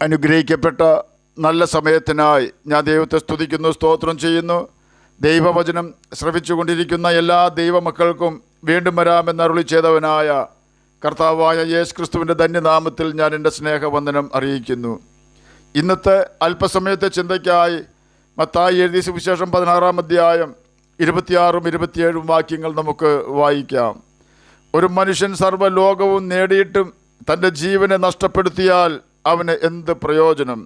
അനുഗ്രഹിക്കപ്പെട്ട നല്ല സമയത്തിനായി ഞാൻ ദൈവത്തെ സ്തുതിക്കുന്നു, സ്തോത്രം ചെയ്യുന്നു. ദൈവവചനം ശ്രവിച്ചുകൊണ്ടിരിക്കുന്ന എല്ലാ ദൈവമക്കൾക്കും വീണ്ടും വരാമെന്ന് അരുളി ചെയ്തവനായ കർത്താവായ യേശു ക്രിസ്തുവിൻ്റെ ധന്യനാമത്തിൽ ഞാൻ എൻ്റെ സ്നേഹവന്ദനം അറിയിക്കുന്നു. ഇന്നത്തെ അല്പസമയത്തെ ചിന്തയ്ക്കായി മത്തായി എഴുതിയ സുവിശേഷം 16-ാം അധ്യായം 26-27 വാക്യങ്ങൾ നമുക്ക് വായിക്കാം. ഒരു മനുഷ്യൻ സർവ്വലോകവും നേടിയിട്ടും തൻ്റെ ജീവനെ നഷ്ടപ്പെടുത്തിയാൽ അവന് എന്ത് പ്രയോജനം?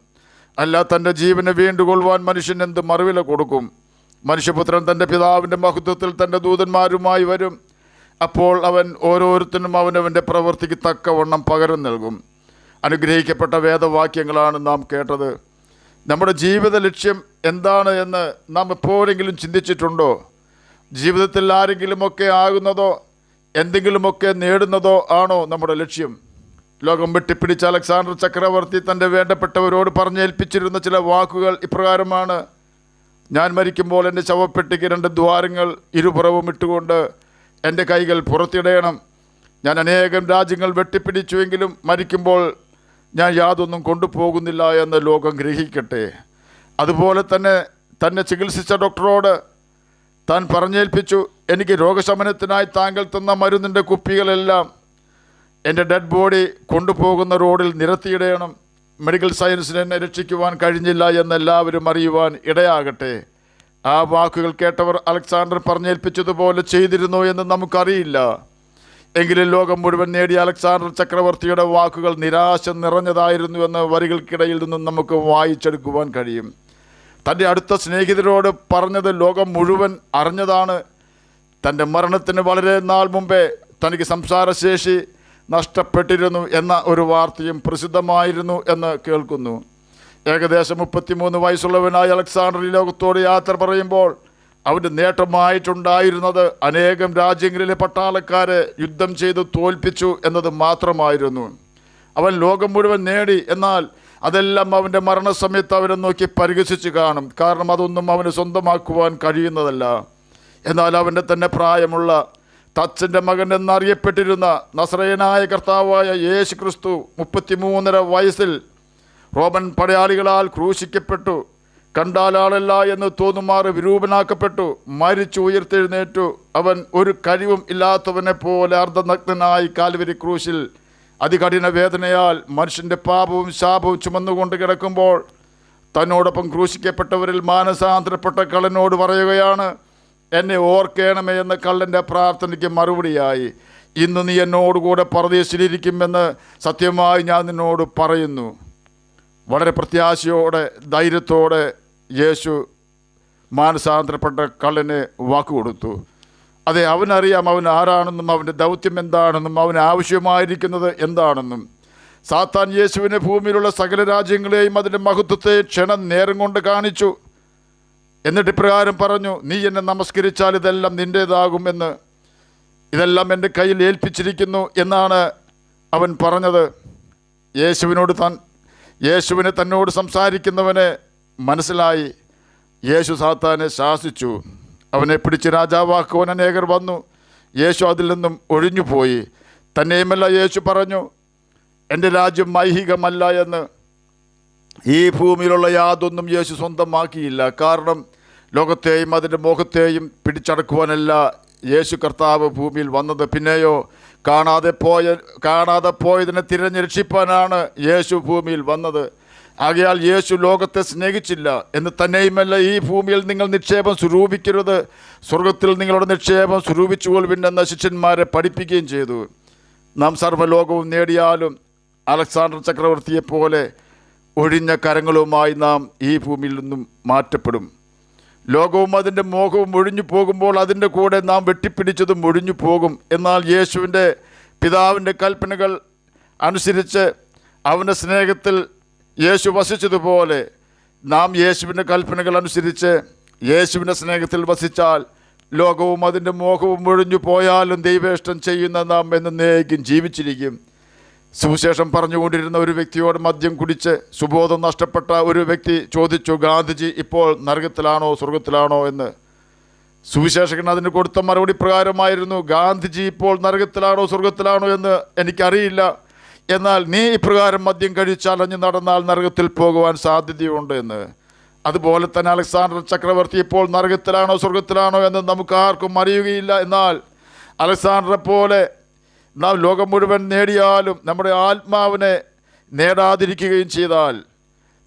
അല്ല, തൻ്റെ ജീവനെ വീണ്ടുകൊള്ളുവാൻ മനുഷ്യൻ എന്ത് മറുവില കൊടുക്കും? മനുഷ്യപുത്രൻ തൻ്റെ പിതാവിൻ്റെ മഹത്വത്തിൽ തൻ്റെ ദൂതന്മാരുമായി വരും. അപ്പോൾ അവൻ ഓരോരുത്തരും അവനവൻ്റെ പ്രവൃത്തിക്ക് തക്കവണ്ണം പകരം നൽകും. അനുഗ്രഹിക്കപ്പെട്ട വേദവാക്യങ്ങളാണ് നാം കേട്ടത്. നമ്മുടെ ജീവിത ലക്ഷ്യം എന്താണ് എന്ന് നാം എപ്പോഴെങ്കിലും ചിന്തിച്ചിട്ടുണ്ടോ? ജീവിതത്തിൽ ആരെങ്കിലുമൊക്കെ ആകുന്നതോ എന്തെങ്കിലുമൊക്കെ നേടുന്നതോ ആണോ നമ്മുടെ ലക്ഷ്യം? ലോകം വെട്ടിപ്പിടിച്ച അലക്സാണ്ടർ ചക്രവർത്തി തൻ്റെ വേണ്ടപ്പെട്ടവരോട് പറഞ്ഞേൽപ്പിച്ചിരുന്ന ചില വാക്കുകൾ ഇപ്രകാരമാണ്: ഞാൻ മരിക്കുമ്പോൾ എൻ്റെ ശവപ്പെട്ടിക്ക് 2 ദ്വാരങ്ങൾ ഇരുപുറവും ഇട്ടുകൊണ്ട് എൻ്റെ കൈകൾ പുറത്തിടയണം. ഞാൻ അനേകം രാജ്യങ്ങൾ വെട്ടിപ്പിടിച്ചുവെങ്കിലും മരിക്കുമ്പോൾ ഞാൻ യാതൊന്നും കൊണ്ടുപോകുന്നില്ല എന്ന് ലോകം ഗ്രഹിക്കട്ടെ. അതുപോലെ തന്നെ ചികിത്സിച്ച ഡോക്ടറോട് താൻ പറഞ്ഞേൽപ്പിച്ചു, എനിക്ക് രോഗശമനത്തിനായി താങ്കൾ തന്ന മരുന്നിൻ്റെ കുപ്പികളെല്ലാം എൻ്റെ ഡെഡ് ബോഡി കൊണ്ടുപോകുന്ന റോഡിൽ നിരത്തിയിടയണം. മെഡിക്കൽ സയൻസിന് എന്നെ രക്ഷിക്കുവാൻ കഴിഞ്ഞില്ല എന്നെല്ലാവരും അറിയുവാൻ ഇടയാകട്ടെ. ആ വാക്കുകൾ കേട്ടവർ അലക്സാണ്ടർ പറഞ്ഞേൽപ്പിച്ചതുപോലെ ചെയ്തിരുന്നു എന്ന് നമുക്കറിയില്ല. എങ്കിലും ലോകം മുഴുവൻ നേടിയ അലക്സാണ്ടർ ചക്രവർത്തിയുടെ വാക്കുകൾ നിരാശ നിറഞ്ഞതായിരുന്നു എന്ന് വരികൾക്കിടയിൽ നിന്നും നമുക്ക് വായിച്ചെടുക്കുവാൻ കഴിയും. തൻ്റെ അടുത്ത സ്നേഹിതരോട് പറഞ്ഞത് ലോകം മുഴുവൻ അറിഞ്ഞതാണ്. തൻ്റെ മരണത്തിന് വളരെ നാൾ മുമ്പേ തനിക്ക് സംസാരശേഷി നഷ്ടപ്പെട്ടിരുന്നു എന്ന ഒരു വാർത്തയും പ്രസിദ്ധമായിരുന്നു എന്ന് കേൾക്കുന്നു. ഏകദേശം 33 വയസ്സുള്ളവനായ അലക്സാണ്ടർ ഈ ലോകത്തോട് യാത്ര പറയുമ്പോൾ അവൻ്റെ നേട്ടമായിട്ടുണ്ടായിരുന്നത് അനേകം രാജ്യങ്ങളിലെ പട്ടാളക്കാരെ യുദ്ധം ചെയ്ത് തോൽപ്പിച്ചു എന്നത് മാത്രമായിരുന്നു. അവൻ ലോകം മുഴുവൻ നേടി, എന്നാൽ അതെല്ലാം അവൻ്റെ മരണസമയത്ത് അവനെ നോക്കി പരിഹസിച്ച് കാണും. കാരണം അതൊന്നും അവന് സ്വന്തമാക്കുവാൻ കഴിയുന്നതല്ല. എന്നാൽ അവൻ്റെ തന്നെ പ്രായമുള്ള തച്ചൻ്റെ മകൻ എന്നറിയപ്പെട്ടിരുന്ന നസറേയനായ കർത്താവായ യേശു ക്രിസ്തു 33.5 വയസ്സിൽ റോമൻ പടയാളികളാൽ ക്രൂശിക്കപ്പെട്ടു. കണ്ടാലാളല്ല എന്ന് തോന്നുമാറ് വിരൂപനാക്കപ്പെട്ടു. മരിച്ചു ഉയർത്തെഴുന്നേറ്റു. അവൻ ഒരു കഴിവും ഇല്ലാത്തവനെ പോലെ അർദ്ധനഗ്നനായി കാൽവരി ക്രൂശിൽ അതികഠിന വേദനയാൽ മനുഷ്യൻ്റെ പാപവും ശാപവും ചുമന്നുകൊണ്ട് കിടക്കുമ്പോൾ തന്നോടൊപ്പം ക്രൂശിക്കപ്പെട്ടവരിൽ മാനസാന്തരപ്പെട്ട കള്ളനോട് പറയുകയാണ്, എന്നെ ഓർക്കണമേ എന്ന കള്ളൻ്റെ പ്രാർത്ഥനയ്ക്ക് മറുപടിയായി, ഇന്ന് നീ എന്നോടുകൂടെ പരദേശിലിരിക്കുമെന്ന് സത്യമായി ഞാൻ നിന്നോട് പറയുന്നു. വളരെ പ്രത്യാശയോടെ ധൈര്യത്തോടെ യേശു മാനസാന്തരപ്പെട്ട കള്ളന് വാക്കുകൊടുത്തു. അതെ, അവനറിയാം അവൻ ആരാണെന്നും അവൻ്റെ ദൗത്യം എന്താണെന്നും അവന് ആവശ്യമായിരിക്കുന്നത് എന്താണെന്നും. സാത്താൻ യേശുവിനെ ഭൂമിയിലുള്ള സകല രാജ്യങ്ങളെയും അതിൻ്റെ മഹത്വത്തെ ക്ഷണം നേരം കൊണ്ട് കാണിച്ചു. എന്നിട്ട് ഇപ്രകാരം പറഞ്ഞു, നീ എന്നെ നമസ്കരിച്ചാൽ ഇതെല്ലാം നിൻ്റേതാകും എന്ന്, ഇതെല്ലാം എൻ്റെ കയ്യിൽ ഏൽപ്പിച്ചിരിക്കുന്നു എന്നാണ് അവൻ പറഞ്ഞത്. യേശുവിനെ തന്നോട് സംസാരിക്കുന്നവനെ മനസ്സിലായി. യേശു സാത്താനെ ശാസിച്ചു. അവനെ പിടിച്ച് രാജാവാക്കുവാൻ അനേകർ വന്നു. യേശു അതിൽ നിന്നും ഒഴിഞ്ഞുപോയി. തന്നെയുമല്ല, യേശു പറഞ്ഞു, എൻ്റെ രാജ്യം ഐഹികമല്ല എന്ന്. ഈ ഭൂമിയിലുള്ള യാതൊന്നും യേശു സ്വന്തമാക്കിയില്ല. കാരണം ലോകത്തെയും അതിൻ്റെ മോഹത്തെയും പിടിച്ചടക്കുവാനല്ല യേശു കർത്താവ് ഭൂമിയിൽ വന്നത്. പിന്നെയോ കാണാതെ പോയതിനെ തിരഞ്ഞ് രക്ഷിപ്പാനാണ് യേശു ഭൂമിയിൽ വന്നത്. ആകയാൽ യേശു ലോകത്തെ സ്നേഹിച്ചില്ല എന്ന് തന്നെയുമല്ല, ഈ ഭൂമിയിൽ നിങ്ങൾ നിക്ഷേപം സ്വരൂപിക്കരുത്, സ്വർഗത്തിൽ നിങ്ങളുടെ നിക്ഷേപം സ്വരൂപിച്ചുകൊള്ളുവിനെന്ന് ശിഷ്യന്മാരെ പഠിപ്പിക്കുകയും ചെയ്തു. നാം സർവ്വലോകവും നേടിയാലും അലക്സാണ്ടർ ചക്രവർത്തിയെപ്പോലെ ഒഴിഞ്ഞ കരങ്ങളുമായി നാം ഈ ഭൂമിയിൽ നിന്നും മാറ്റപ്പെടും. ലോകവും അതിൻ്റെ മോഹവും ഒഴിഞ്ഞു പോകുമ്പോൾ അതിൻ്റെ കൂടെ നാം വെട്ടിപ്പിടിച്ചതും ഒഴിഞ്ഞു പോകും. എന്നാൽ യേശുവിൻ്റെ പിതാവിൻ്റെ കൽപ്പനകൾ അനുസരിച്ച് അവൻ്റെ സ്നേഹത്തിൽ യേശു വസിച്ചതുപോലെ നാം യേശുവിൻ്റെ കൽപ്പനകൾ അനുസരിച്ച് യേശുവിൻ്റെ സ്നേഹത്തിൽ വസിച്ചാൽ ലോകവും അതിൻ്റെ മോഹവും ഒഴിഞ്ഞു പോയാലും ദൈവേഷ്ടം ചെയ്യുന്ന നാം എന്നേക്കും ജീവിച്ചിരിക്കും. സുവിശേഷം പറഞ്ഞുകൊണ്ടിരുന്ന ഒരു വ്യക്തിയോട് മദ്യം കുടിച്ച് സുബോധം നഷ്ടപ്പെട്ട ഒരു വ്യക്തി ചോദിച്ചു, ഗാന്ധിജി ഇപ്പോൾ നരകത്തിലാണോ സ്വർഗത്തിലാണോ എന്ന്. സുവിശേഷകൻ അതിന് കൊടുത്ത മറുപടി പ്രകാരമായിരുന്നു, ഗാന്ധിജി ഇപ്പോൾ നരകത്തിലാണോ സ്വർഗത്തിലാണോ എന്ന് എനിക്കറിയില്ല. എന്നാൽ നീ ഇപ്രകാരം മദ്യം കഴിച്ചലഞ്ഞു നടന്നാൽ നരകത്തിൽ പോകുവാൻ സാധ്യതയുണ്ട് എന്ന്. അതുപോലെ തന്നെ അലക്സാണ്ടർ ചക്രവർത്തി ഇപ്പോൾ നരകത്തിലാണോ സ്വർഗത്തിലാണോ എന്ന് നമുക്ക് ആർക്കും അറിയുകയില്ല. എന്നാൽ അലക്സാണ്ടറെ പോലെ നാം ലോകം മുഴുവൻ നേടിയാലും നമ്മുടെ ആത്മാവിനെ നേടാതിരിക്കുകയും ചെയ്താൽ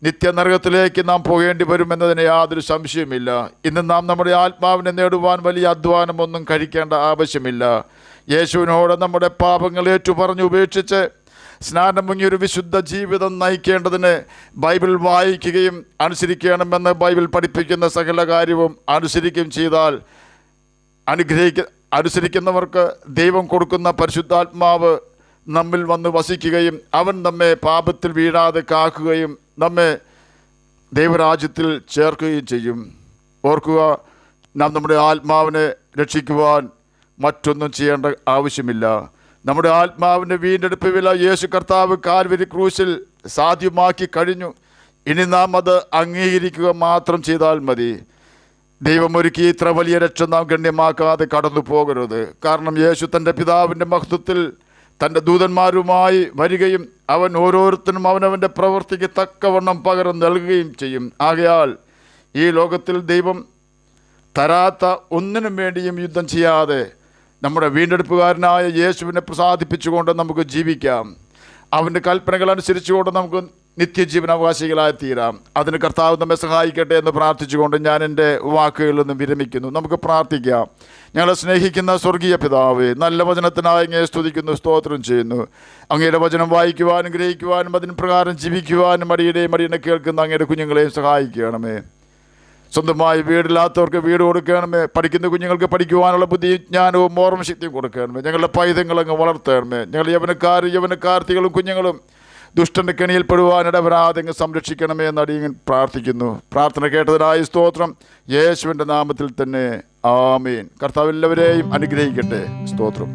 നിത്യനരകത്തിലേക്ക് നാം പോകേണ്ടി വരുമെന്നതിന് യാതൊരു സംശയവുമില്ല. ഇന്ന് നാം നമ്മുടെ ആത്മാവിനെ നേടുവാൻ വലിയ അധ്വാനമൊന്നും കഴിക്കേണ്ട ആവശ്യമില്ല. യേശുവിനോട് നമ്മുടെ പാപങ്ങൾ ഏറ്റുപറഞ്ഞ് ഉപേക്ഷിച്ച് സ്നാനം മുങ്ങിയൊരു വിശുദ്ധ ജീവിതം നയിക്കേണ്ടതിന് ബൈബിൾ വായിക്കുകയും അനുസരിക്കണമെന്ന് ബൈബിൾ പഠിപ്പിക്കുന്ന സകല കാര്യവും അനുസരിക്കുകയും ചെയ്താൽ അനുസരിക്കുന്നവർക്ക് ദൈവം കൊടുക്കുന്ന പരിശുദ്ധാത്മാവ് നമ്മിൽ വന്ന് വസിക്കുകയും അവൻ നമ്മെ പാപത്തിൽ വീഴാതെ കാക്കുകയും നമ്മെ ദൈവരാജ്യത്തിൽ ചേർക്കുകയും ചെയ്യും. ഓർക്കുക, നാം നമ്മുടെ ആത്മാവിനെ രക്ഷിക്കുവാൻ മറ്റൊന്നും ചെയ്യേണ്ട ആവശ്യമില്ല. നമ്മുടെ ആത്മാവിൻ്റെ വീണ്ടെടുപ്പ് വില യേശു കർത്താവ് കാൽവരി ക്രൂശിൽ സാധ്യമാക്കി കഴിഞ്ഞു. ഇനി നാം അത് അംഗീകരിക്കുക മാത്രം ചെയ്താൽ മതി. ദൈവം ഒരുക്കി ഇത്ര വലിയ രക്ഷ നാം ഗണ്യമാക്കാതെ കടന്നു പോകരുത്. കാരണം യേശു തൻ്റെ പിതാവിൻ്റെ മഹത്വത്തിൽ തൻ്റെ ദൂതന്മാരുമായി വരികയും അവൻ ഓരോരുത്തരും അവനവൻ്റെ പ്രവൃത്തിക്ക് തക്കവണ്ണം പകരം നൽകുകയും ചെയ്യും. ആകയാൽ ഈ ലോകത്തിൽ ദൈവം തരാത്ത ഒന്നിനും വേണ്ടിയും യുദ്ധം ചെയ്യാതെ നമ്മുടെ വീണ്ടെടുപ്പുകാരനായ യേശുവിനെ പ്രസാദിപ്പിച്ചുകൊണ്ട് നമുക്ക് ജീവിക്കാം. അവൻ്റെ കൽപ്പനകൾ അനുസരിച്ചുകൊണ്ട് നമുക്ക് നിത്യജീവൻ അവകാശികളായി തീരാം. അതിന് കർത്താവ് നമ്മെ സഹായിക്കട്ടെ എന്ന് പ്രാർത്ഥിച്ചുകൊണ്ട് ഞാൻ എൻ്റെ വാക്കുകളിൽ നിന്നും വിരമിക്കുന്നു. നമുക്ക് പ്രാർത്ഥിക്കാം. ഞങ്ങളെ സ്നേഹിക്കുന്ന സ്വർഗീയ പിതാവേ, നല്ല വചനത്തിനായി അങ്ങയെ സ്തുതിക്കുന്നു, സ്തോത്രം ചെയ്യുന്നു. അങ്ങയുടെ വചനം വായിക്കുവാനും ഗ്രഹിക്കുവാനും അതിന് പ്രകാരം ജീവിക്കുവാനും അടിയനെ കേൾക്കുന്ന അങ്ങയുടെ കുഞ്ഞുങ്ങളെയും സഹായിക്കണമേ. സ്വന്തമായി വീടില്ലാത്തവർക്ക് വീട് കൊടുക്കണമേ. പഠിക്കുന്ന കുഞ്ഞുങ്ങൾക്ക് പഠിക്കുവാനുള്ള ബുദ്ധിയും ജ്ഞാനവും ഓർമ്മശക്തിയും കൊടുക്കണമേ. ഞങ്ങളുടെ പൈതങ്ങളങ്ങ് വളർത്തണമേ. ഞങ്ങളുടെ യവനക്കാർത്തികളും കുഞ്ഞുങ്ങളും ദുഷ്ടൻ്റെ കെണിയിൽപ്പെടുവാനിടവരാതെ അങ്ങ് സംരക്ഷിക്കണമേ എന്ന് അടിയൻ പ്രാർത്ഥിക്കുന്നു. പ്രാർത്ഥന കേട്ടതിനായി സ്തോത്രം. യേശുവിൻ്റെ നാമത്തിൽ തന്നെ ആമേൻ. കർത്താവ് എല്ലാവരെയും അനുഗ്രഹിക്കട്ടെ. സ്തോത്രം.